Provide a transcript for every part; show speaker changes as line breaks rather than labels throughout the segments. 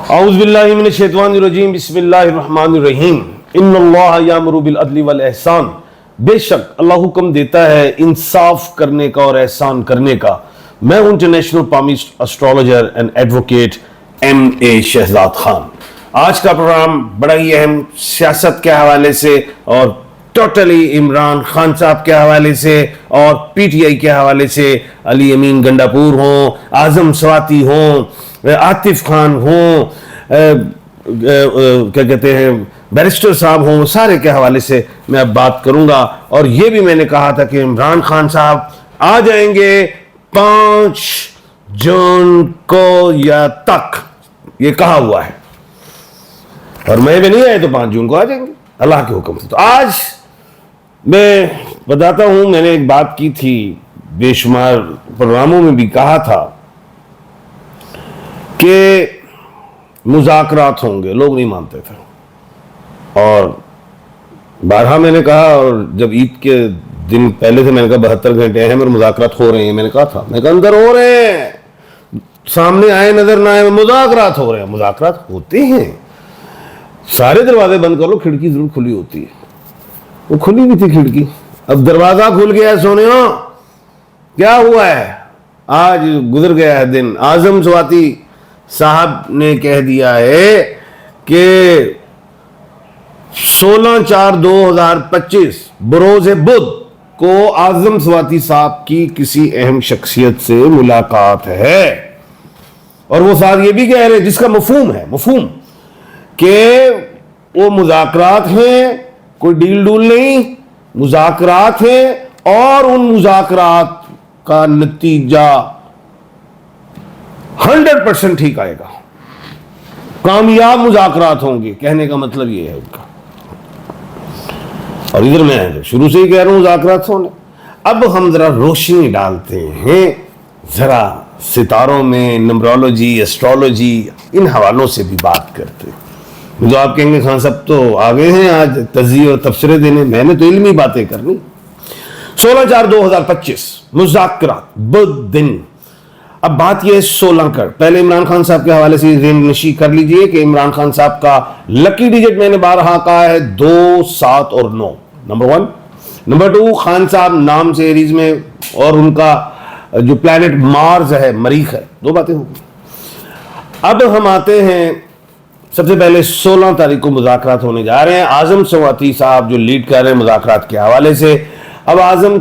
اعوذ باللہ من الشیطان الرجیم بسم اللہ الرحمن الرحیم ان اللہ یامر بالعدل والاحسان، بے شک اللہ حکم دیتا ہے انصاف کرنے کا اور احسان کرنے کا۔ میں ہوں international palmist astrologer and advocate M A Shahzad Khan. آج کا پروگرام بڑا ہی اہم سیاست کے حوالے سے اور ٹوٹلی عمران خان صاحب کے حوالے سے اور پی ٹی آئی کے حوالے سے، علی امین گنڈاپور ہوں، اعظم سواتی ہوں، عاطف خان ہوں، کیا کہتے ہیں بیرسٹر صاحب ہوں، سارے کے حوالے سے میں اب بات کروں گا۔ اور یہ بھی میں نے کہا تھا کہ عمران خان صاحب آ جائیں گے 5 جون کو یا تک، یہ کہا ہوا ہے، اور میں بھی نہیں آئے تو 5 جون کو آ جائیں گے اللہ کے حکم سے۔ تو آج میں بتاتا ہوں، میں نے ایک بات کی تھی، بے شمار پروگراموں میں بھی کہا تھا کہ مذاکرات ہوں گے، لوگ نہیں مانتے تھے، اور بارہا میں نے کہا، اور جب عید کے دن پہلے سے میں نے کہا 72 گھنٹے اہم اور مذاکرات ہو رہے ہیں، میں نے کہا تھا، میں کہا اندر ہو رہے ہیں، سامنے آئے نظر نہ آئے، مذاکرات ہو رہے ہیں، مذاکرات ہوتے ہیں، سارے دروازے بند کر لو، کھڑکی ضرور کھلی ہوتی ہے، وہ کھلی بھی تھی کھڑکی، اب دروازہ کھل گیا سونیوں، کیا ہوا ہے؟ آج گزر گیا ہے دن، اعظم سواتی صاحب نے کہہ دیا ہے کہ 16/4/2025 بروز بدھ کو اعظم سواتی صاحب کی کسی اہم شخصیت سے ملاقات ہے، اور وہ ساتھ یہ بھی کہہ رہے جس کا مفہوم ہے، مفہوم کہ وہ مذاکرات ہیں، کوئی ڈیل ڈول نہیں، مذاکرات ہیں، اور ان مذاکرات کا نتیجہ 100% ٹھیک آئے گا، کامیاب مذاکرات ہوں گے، کہنے کا مطلب یہ ہے ان کا۔ اور ادھر میں شروع سے ہی کہہ رہا ہوں مذاکرات ہونے۔ اب ہم ذرا روشنی ڈالتے ہیں، ذرا ستاروں میں، نمبرولوجی، ایسٹرولوجی، ان حوالوں سے بھی بات کرتے ہیں۔ جو آپ کہیں گے خان صاحب تو آگے ہیں آج تجزیے اور تبصرے دینے، میں نے تو علمی باتیں کرنی۔ 16/4/2025 مذاکرات بدھ دن۔ اب بات یہ ہے 16 کر، پہلے عمران خان صاحب کے حوالے سے ذہن نشی کر لیجئے کہ عمران خان صاحب کا لکی ڈیجٹ میں نے بارہا کہا ہے 2، 7 اور 9، نمبر 1۔ نمبر 2، خان صاحب نام سے ایریز میں، اور ان کا جو پلانٹ مارز ہے، مریخ ہے، 2 باتیں ہوں گی۔ اب ہم آتے ہیں، سب سے پہلے 16 تاریخ کو مذاکرات ہونے جا رہے ہیں، اعظم سواتی صاحب جو لیڈ کر رہے ہیں مذاکرات کے حوالے سے۔ اب اعظم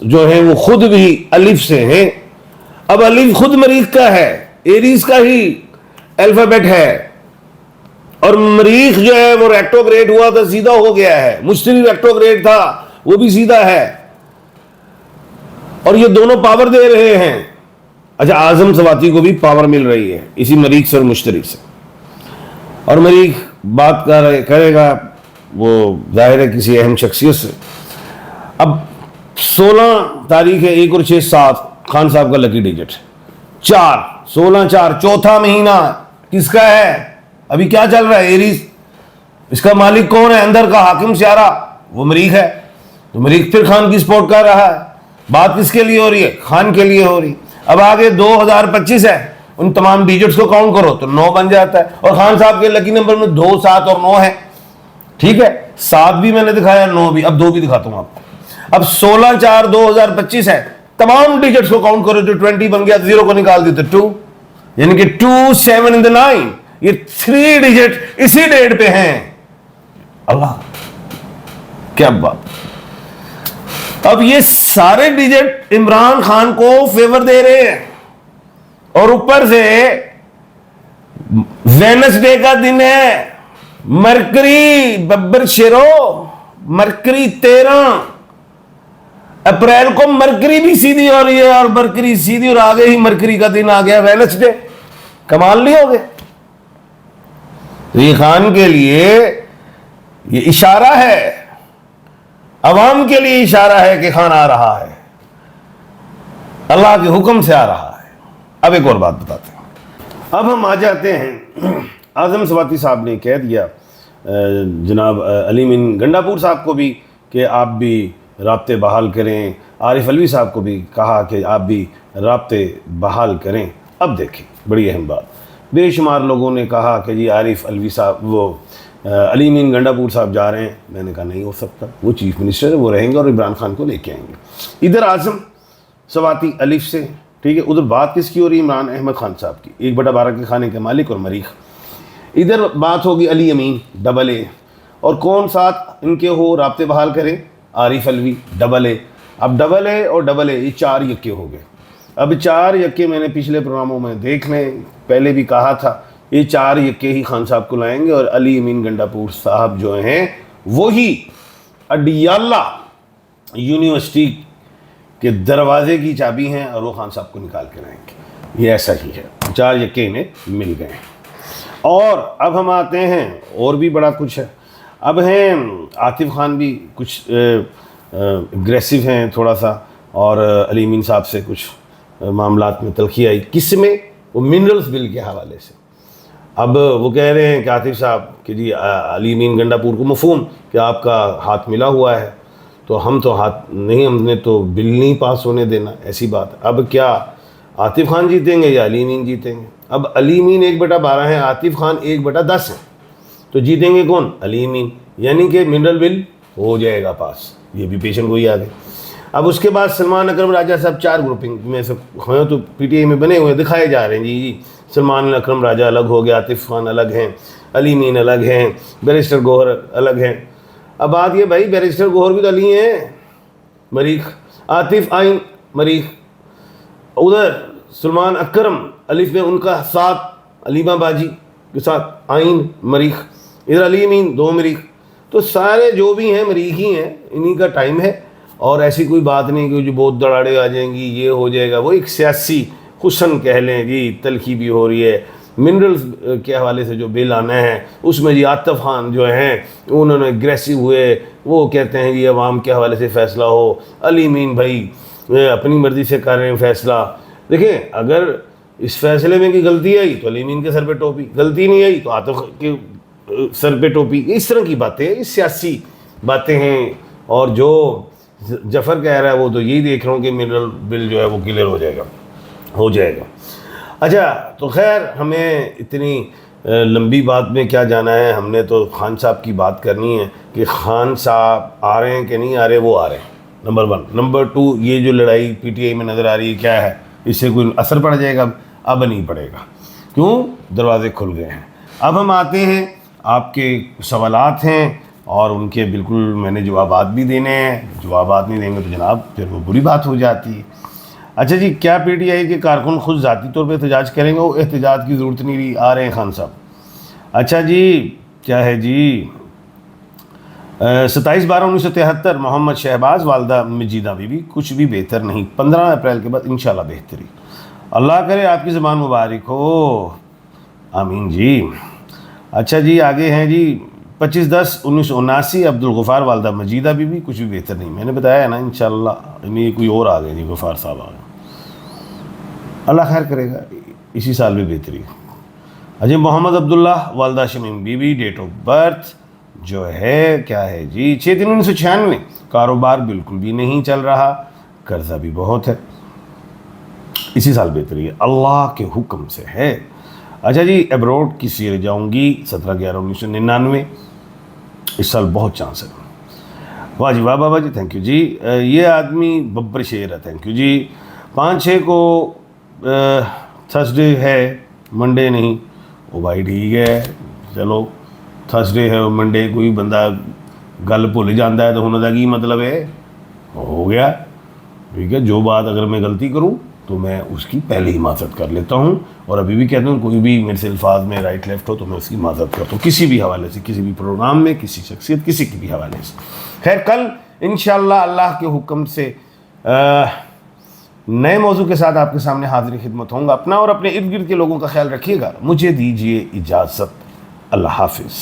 جو ہیں وہ خود بھی الف سے ہیں، اب الف خود مریخ کا ہے، ایریز کا ہی الفابیٹ ہے، اور مریخ جو ہے وہ ریٹروگریڈ ہوا تھا، سیدھا ہو گیا ہے، مشتری ریٹروگریڈ تھا، وہ بھی سیدھا ہے، اور یہ دونوں پاور دے رہے ہیں۔ اچھا، اعظم سواتی کو بھی پاور مل رہی ہے اسی مریخ سے اور مشتری سے، اور مریخ بات کرے گا وہ ظاہر ہے کسی اہم شخصیت سے۔ اب 16 تاریخ ہے، 1 اور 6، 7 خان صاحب کا لکی ڈیجٹ، 4، 16/4 چوتھا مہینہ کس کا ہے؟ ابھی کیا چل رہا ہے؟ ایریز۔ اس کا مالک کون ہے؟ اندر کا حاکم سیارہ، وہ مریخ ہے، تو مریخ پھر خان کی سپورٹ کر رہا ہے۔ بات کس کے لیے ہو رہی ہے؟ خان کے لیے ہو رہی۔ اب آگے 2025 ہے، ان تمام ڈیجٹس کو کاؤنٹ کرو تو 9 بن جاتا ہے، اور خان صاحب کے لکی نمبر میں 2، 7 اور 9 ہے، ٹھیک ہے، 7 بھی میں نے دکھایا، 9 بھی، اب 2 بھی دکھاتا ہوں آپ کو۔ اب 16/4/2025 ہے، تمام ڈیجٹس کو کاؤنٹ کرو، جو 20 بن گیا، 0 کو نکال دیتے 2، یعنی کہ 2، 7 and 9، یہ 3 ڈیجٹ اسی ڈیٹ پہ ہیں۔ اللہ کیا بات! اب یہ سارے ڈیجٹ عمران خان کو فیور دے رہے ہیں، اور اوپر سے وینسڈے کا دن ہے، مرکری ببر شیرو، مرکری 13 اپریل کو مرکری بھی سیدھی ہو رہی ہے، اور مرکری سیدھی، اور آگے ہی مرکری کا دن آ گیا وینسڈے، کمال نہیں ہو گئے؟ یہ خان کے لیے یہ اشارہ ہے، عوام کے لیے اشارہ ہے کہ خان آ رہا ہے، اللہ کے حکم سے آ رہا ہے۔ اب ایک اور بات بتاتے ہیں، اب ہم آ جاتے ہیں، اعظم سواتی صاحب نے کہہ دیا جناب علی امین گنڈاپور صاحب کو بھی کہ آپ بھی رابطے بحال کریں، عارف علوی صاحب کو بھی کہا کہ آپ بھی رابطے بحال کریں۔ اب دیکھیں بڑی اہم بات، بے شمار لوگوں نے کہا کہ جی عارف الوی صاحب وہ علی امین گنڈا پور صاحب جا رہے ہیں. میں نے کہا نہیں ہو سکتا, وہ چیف منسٹر ہے, وہ رہیں گے اور عمران خان کو لے کے آئیں گے. ادھر اعظم سواتی الف سے, ٹھیک ہے, ادھر بات کس کی ہو رہی ہے؟ عمران احمد خان صاحب کی, 1/12 کے کھانے کے مالک اور مریخ. ادھر بات ہوگی علی امین ڈبل اے, اور کون ساتھ ان کے ہو رابطے بحال کرے؟ عارف الوی ڈبل اے. اب ڈبل اے اور ڈبل اے یہ 4 یکے ہو گئے. اب 4 یکے میں نے پچھلے پروگراموں میں دیکھ لیں, پہلے بھی کہا تھا, یہ 4 یکے ہی خان صاحب کو لائیں گے, اور علی امین گنڈا پور صاحب جو ہیں وہی اڈیالہ یونیورسٹی کے دروازے کی چابی ہیں, اور وہ خان صاحب کو نکال کے لائیں گے. یہ ایسا ہی ہے, 4 یکے انہیں مل گئے ہیں. اور اب ہم آتے ہیں, اور بھی بڑا کچھ ہے. اب ہیں عاطف خان بھی کچھ اگریسو ہیں تھوڑا سا, اور علی امین صاحب سے کچھ معاملات میں تلخی آئی. کس میں؟ وہ منرلز بل کے حوالے سے. اب وہ کہہ رہے ہیں کہ عاطف صاحب کہ جی علی امین گنڈا پور کو مفہوم کہ آپ کا ہاتھ ملا ہوا ہے, تو ہم تو ہاتھ نہیں, ہم نے تو بل نہیں پاس ہونے دینا. ایسی بات. اب کیا عاطف خان جیتیں گے یا علی امین جیتیں گے؟ اب علی امین 1/12 ہیں, عاطف خان 1/10 ہیں, تو جیتیں گے کون؟ علی امین. یعنی کہ منرل بل ہو جائے گا پاس. یہ بھی پیشن گوئی آ گئی. اب اس کے بعد سلمان اکرم راجہ صاحب 4 گروپنگ میں سے ہیں, تو پی ٹی آئی میں بنے ہوئے دکھائے جا رہے ہیں. جی سلمان اکرم راجہ الگ ہو گیا, عاطف خان الگ ہیں, علی امین الگ ہیں, بیرسٹر گوہر الگ ہیں. اب بات یہ بھائی, بیرسٹر گوہر بھی تو علی ہیں, مریخ. عاطف آئین مریخ. ادھر سلمان اکرم الف میں ان کا ساتھ علیمہ باجی کے ساتھ آئین مریخ. ادھر علی امین 2 مریخ. تو سارے جو بھی ہیں مریخ ہی ہیں, انہی کا ٹائم ہے. اور ایسی کوئی بات نہیں کہ جو بہت دڑاڑے آ جائیں گی, یہ ہو جائے گا. وہ ایک سیاسی حسن کہہ لیں جی, تلخی بھی ہو رہی ہے. منرلز کے حوالے سے جو بل آنا ہے اس میں جی عاطف خان جو ہیں انہوں نے اگریسو ہوئے, وہ کہتے ہیں جی عوام کے حوالے سے فیصلہ ہو. علی امین بھائی اپنی مرضی سے کر رہے ہیں فیصلہ. دیکھیں اگر اس فیصلے میں کی غلطی آئی تو علی امین کے سر پہ ٹوپی, غلطی نہیں آئی تو عاطف کے سر پہ ٹوپی. اس طرح کی باتیں, یہ سیاسی باتیں ہیں. اور جو جعفر کہہ رہا ہے وہ تو یہی دیکھ رہا ہوں کہ منرل بل جو ہے وہ کلیئر ہو جائے گا. اچھا تو خیر, ہمیں اتنی لمبی بات میں کیا جانا ہے, ہم نے تو خان صاحب کی بات کرنی ہے کہ خان صاحب آ رہے ہیں کہ نہیں آ رہے. وہ آ رہے ہیں, نمبر 1. نمبر 2, یہ جو لڑائی پی ٹی آئی میں نظر آ رہی ہے کیا ہے, اس سے کوئی اثر پڑ جائے گا؟ اب نہیں پڑے گا. کیوں؟ دروازے کھل گئے ہیں. اب ہم آتے ہیں, آپ کے سوالات ہیں اور ان کے بالکل میں نے جوابات بھی دینے ہیں. جوابات نہیں دیں گے تو جناب پھر وہ بری بات ہو جاتی ہے. اچھا جی, کیا پی ٹی آئی کے کارکن خود ذاتی طور پہ احتجاج کریں گے؟ وہ احتجاج کی ضرورت نہیں رہی, آ رہے ہیں خان صاحب. اچھا جی, کیا ہے جی, 27/12/1973 محمد شہباز والدہ مجیدہ بی بی, کچھ بھی بہتر نہیں. 15 اپریل کے بعد انشاءاللہ بہتری. اللہ کرے آپ کی زبان مبارک ہو, آمین جی. اچھا جی, آگے ہیں جی 25/10/1979 عبدالغفار والدہ مجیدہ بی بی, کچھ بھی بہتر نہیں. میں نے بتایا ہے نا انشاءاللہ. یہ کوئی اور آ گئے جی, غفار صاحب آ گئے. اللہ خیر کرے گا, اسی سال بھی بہتری. اچھا, محمد عبداللہ والدہ Shamim Bibi, date of birth جو ہے کیا ہے جی 6/3/1996. کاروبار بالکل بھی نہیں چل رہا, قرضہ بھی بہت ہے. اسی سال بہتری ہے, اللہ کے حکم سے ہے. اچھا جی, ایبروڈ کی سیر جاؤں گی 17/11/1999. اس سال بہت چانس ہے. واہ جی واہ بابا جی, تھینک یو جی. یہ آدمی ببر شیر ہے, تھینک یو جی. 5/6 کو تھرسڈے ہے, منڈے نہیں. او بھائی ٹھیک ہے, چلو تھرسڈے ہے منڈے, کوئی بندہ گل بھول جاتا ہے تو ہونے کا کی مطلب ہے, ہو گیا ٹھیک ہے. جو بات اگر میں غلطی کروں تو میں اس کی پہلے ہی معذرت کر لیتا ہوں, اور ابھی بھی کہتا ہوں کوئی بھی میرے سے الفاظ میں رائٹ لیفٹ ہو تو میں اس کی معذرت کرتا ہوں, کسی بھی حوالے سے, کسی بھی پروگرام میں, کسی شخصیت, کسی کے بھی حوالے سے. خیر, کل انشاءاللہ اللہ کے حکم سے نئے موضوع کے ساتھ آپ کے سامنے حاضر خدمت ہوں گا. اپنا اور اپنے ارد گرد کے لوگوں کا خیال رکھیے گا. مجھے دیجیے اجازت. اللہ حافظ.